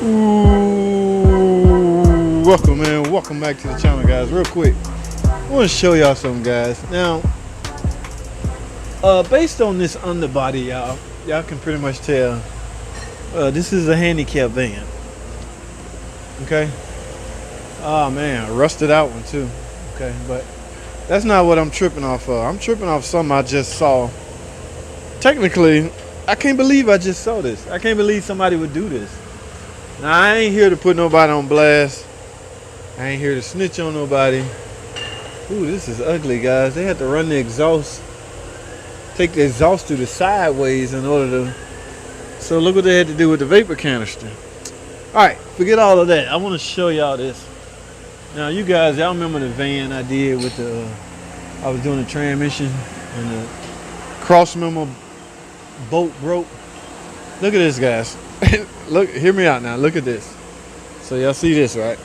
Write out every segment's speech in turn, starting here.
Ooh, welcome, man. Welcome back to the channel, guys. Real quick, I want to show y'all something, guys. Now, based on this underbody, y'all can pretty much tell this is a handicap van. Okay. Oh man, a rusted out one too. Okay, but that's not what I'm tripping off of. I'm tripping off something I just saw. Technically, I can't believe I just saw this. I can't believe somebody would do this. Now, I ain't here to put nobody on blast. I ain't here to snitch on nobody. Ooh, this is ugly, guys. They had to run the exhaust, take the exhaust through the sideways in order to. So look what they had to do with the vapor canister. All right, forget all of that. I want to show y'all this. Now, you guys, y'all remember the van I did with the, I was doing the transmission and the Crossmember bolt broke. Look at this, guys. Look, hear me out now. Look at this. So y'all see this, right?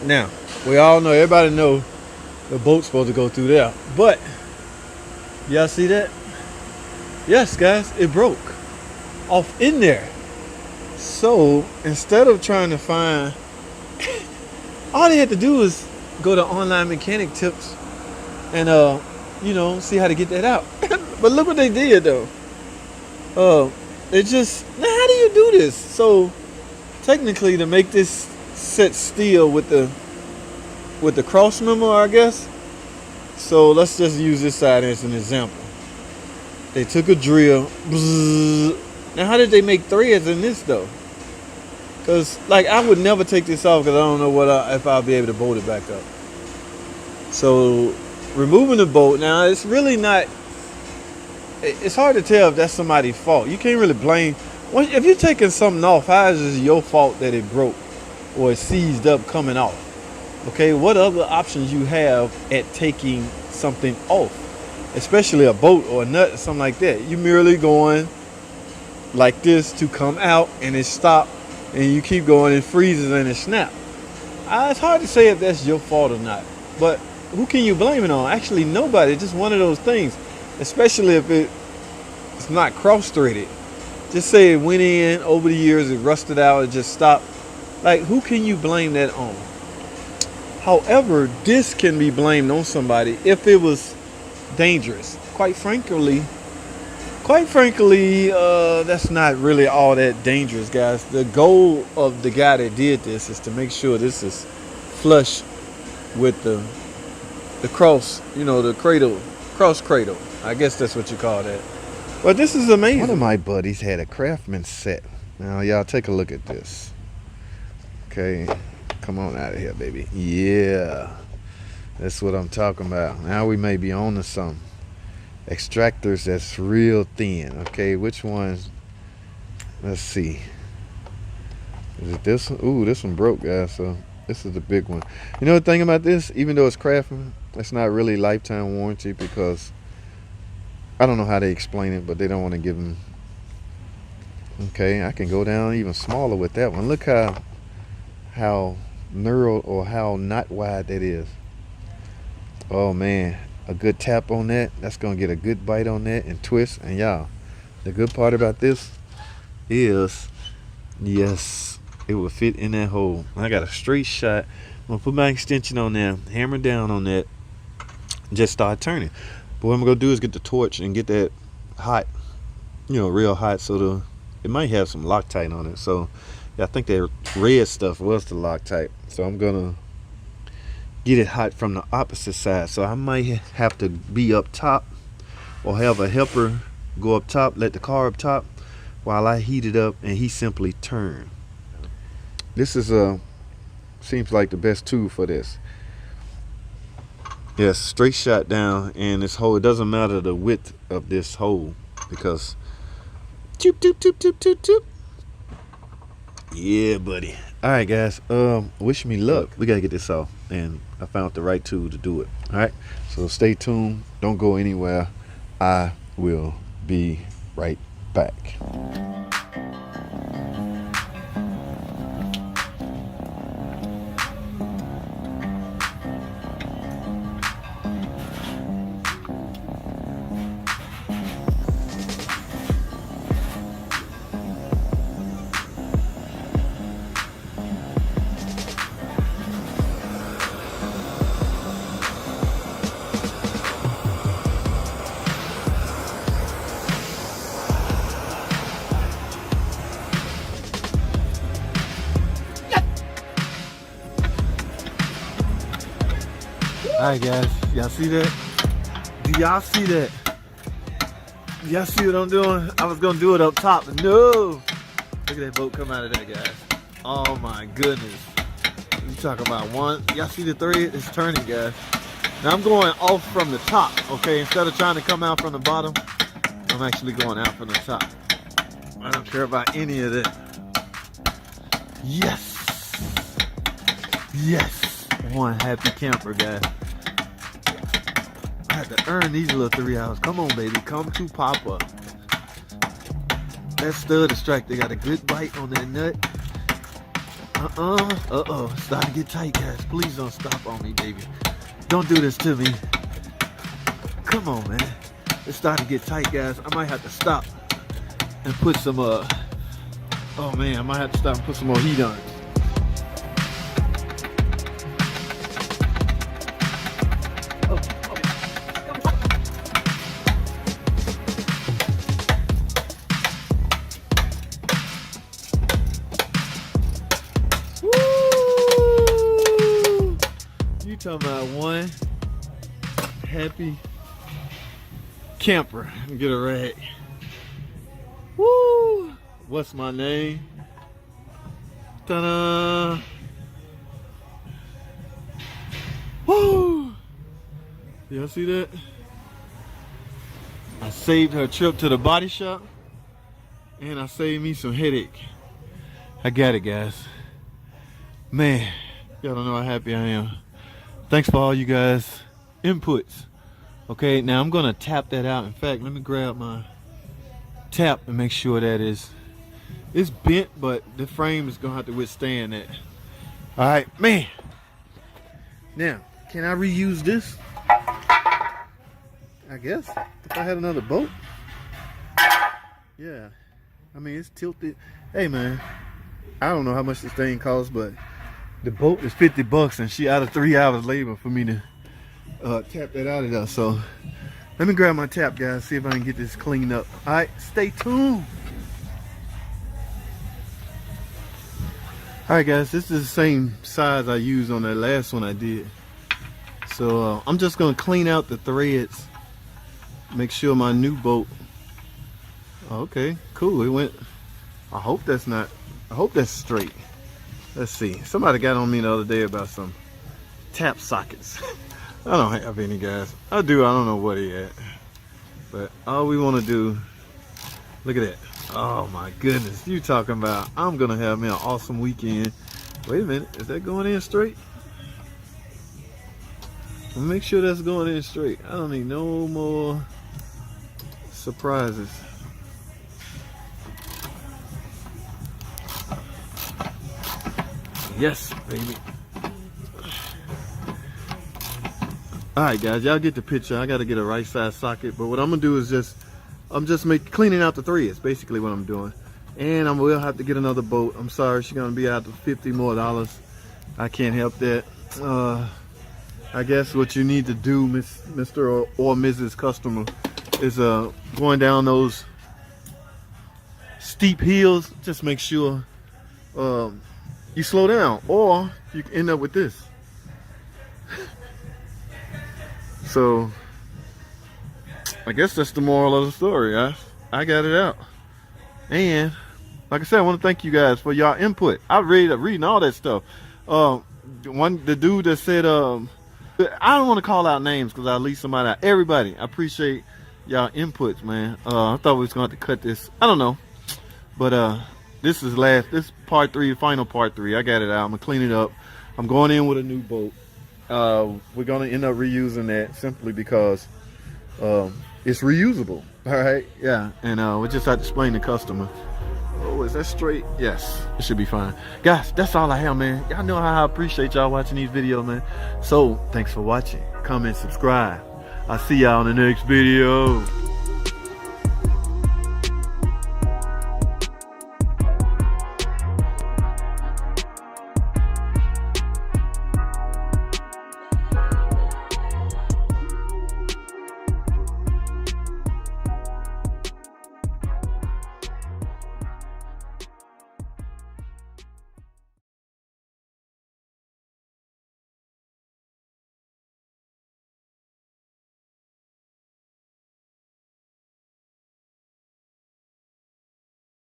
Now, we all know, everybody know the boat's supposed to go through there. But, y'all see that? Yes, guys, it broke off in there. So, instead of trying to find, all they had to do was go to online mechanic tips and, you know, see how to get that out. But look what they did, though. It just, now how do you do this? So, technically, to make this set still with the Crossmember, I guess. So let's just use this side as an example. They took a drill. Bzzz. Now, how did they make threads in this though? Because, like, I would never take this off because I don't know if I'll be able to bolt it back up. So, removing the bolt. Now, it's really not. It's hard to tell if that's somebody's fault. You can't really blame. If you're taking something off, how is it your fault that it broke or it seized up coming off? Okay, what other options you have at taking something off, especially a bolt or a nut or something like that? You merely going like this to come out and it stopped, and you keep going, it freezes and it snaps. It's hard to say if that's your fault or not, but who can you blame it on? Actually, nobody. It's just one of those things, especially if it's not cross-threaded. Just say it went in over the years, it rusted out, it just stopped. Like, who can you blame that on? However, this can be blamed on somebody if it was dangerous. Quite frankly, that's not really all that dangerous, guys. The goal of the guy that did this is to make sure this is flush with the cross, you know, the cradle, cross cradle. I guess that's what you call that. But this is amazing. One of my buddies had a Craftsman set. Now, y'all take a look at this. Okay. Come on out of here, baby. Yeah, that's what I'm talking about. Now we may be on to something. Extractors that's real thin. Okay, which ones? Let's see. Is it this one? Ooh, this one broke, guys. So this is the big one. You know the thing about this? Even though it's Craftsman, it's not really lifetime warranty because I don't know how they explain it, but they don't want to give them. Okay, I can go down even smaller with that one. Look how knurled or how not wide that is. Oh man, a good tap on that's gonna get a good bite on that and twist. And y'all, the good part about this is, yes, it will fit in that hole. I got a straight shot. I'm gonna put my extension on there, hammer down on that, just start turning. But what I'm gonna do is get the torch and get that hot, you know, real hot, so it might have some Loctite on it. So yeah, I think that red stuff was the Loctite. So I'm gonna get it hot from the opposite side. So I might have to be up top or have a helper go up top, let the car up top while I heat it up and he simply turn. This is seems like the best tool for this. Yes, straight shot down, and this hole, it doesn't matter the width of this hole because toop toop toop toop toop toop. Yeah, buddy. All right, guys, wish me luck. We gotta get this off, and I found the right tool to do it. All right, so stay tuned, don't go anywhere. I will be right back. right, guys, y'all see that? Do y'all see that? Y'all see what I'm doing? I was gonna do it up top, but no. Look at that boat come out of there, guys. Oh my goodness. You talking about one? Y'all see the thread? It's turning, guys. Now I'm going off from the top, okay? Instead of trying to come out from the bottom, I'm actually going out from the top. I don't care about any of that. Yes. Yes. One happy camper, guys. I had to earn these little 3 hours. Come on, baby. Come to Papa. That stud is strike. They got a good bite on that nut. It's starting to get tight, guys. Please don't stop on me, baby. Don't do this to me. Come on, man. It's starting to get tight, guys. I might have to stop and put some, oh man, I might have to stop and put some more heat on it. You talking about one happy camper. Get a rag. Woo! What's my name? Ta-da! Woo! Y'all see that? I saved her trip to the body shop, and I saved me some headache. I got it, guys. Man, y'all don't know how happy I am. Thanks for all you guys' inputs. Okay, now I'm gonna tap that out. In fact, let me grab my tap and make sure that it's bent, but the frame is gonna have to withstand that. All right, man. Now, can I reuse this? I guess if I had another boat. Yeah, I mean it's tilted. Hey man, I don't know how much this thing costs, but the boat is $50 and she out of 3 hours labor for me to tap that out of there. So let me grab my tap, guys, see if I can get this cleaned up. All right, stay tuned. All right, guys, this is the same size I used on that last one I did. So I'm just gonna clean out the threads, make sure my new boat. Okay, cool, it went. I hope that's straight. Let's see. Somebody got on me the other day about some tap sockets. I don't have any, guys. I do. I don't know what he at. But all we want to do, look at that. Oh my goodness. You talking about I'm going to have me an awesome weekend. Wait a minute. Is that going in straight? Make sure that's going in straight. I don't need no more surprises. Yes, baby. Alright guys, y'all get the picture. I gotta get a right size socket, but what I'm gonna do is I'm just cleaning out the threads, basically what I'm doing. And I will have to get another boat. I'm sorry, she's gonna be out to $50 more. I can't help that. I guess what you need to do, Mr. or Mrs. Customer, is going down those steep hills, just make sure you slow down, or you can end up with this. So I guess that's the moral of the story. I got it out. And like I said, I want to thank you guys for y'all input. I reading all that stuff. The dude that said I don't want to call out names because I'll leave somebody out. Everybody, I appreciate y'all inputs, man. I thought we was going to have to cut this. I don't know, but this is part 3, the final part 3. I got it out. I'm gonna clean it up. I'm going in with a new boat. We're gonna end up reusing that simply because it's reusable. All right, yeah. And we just have to explain to the customer. Oh, is that straight? Yes, it should be fine. Guys, that's all I have, man. Y'all know how I appreciate y'all watching these videos, man. So thanks for watching. Comment, subscribe. I'll see y'all in the next video.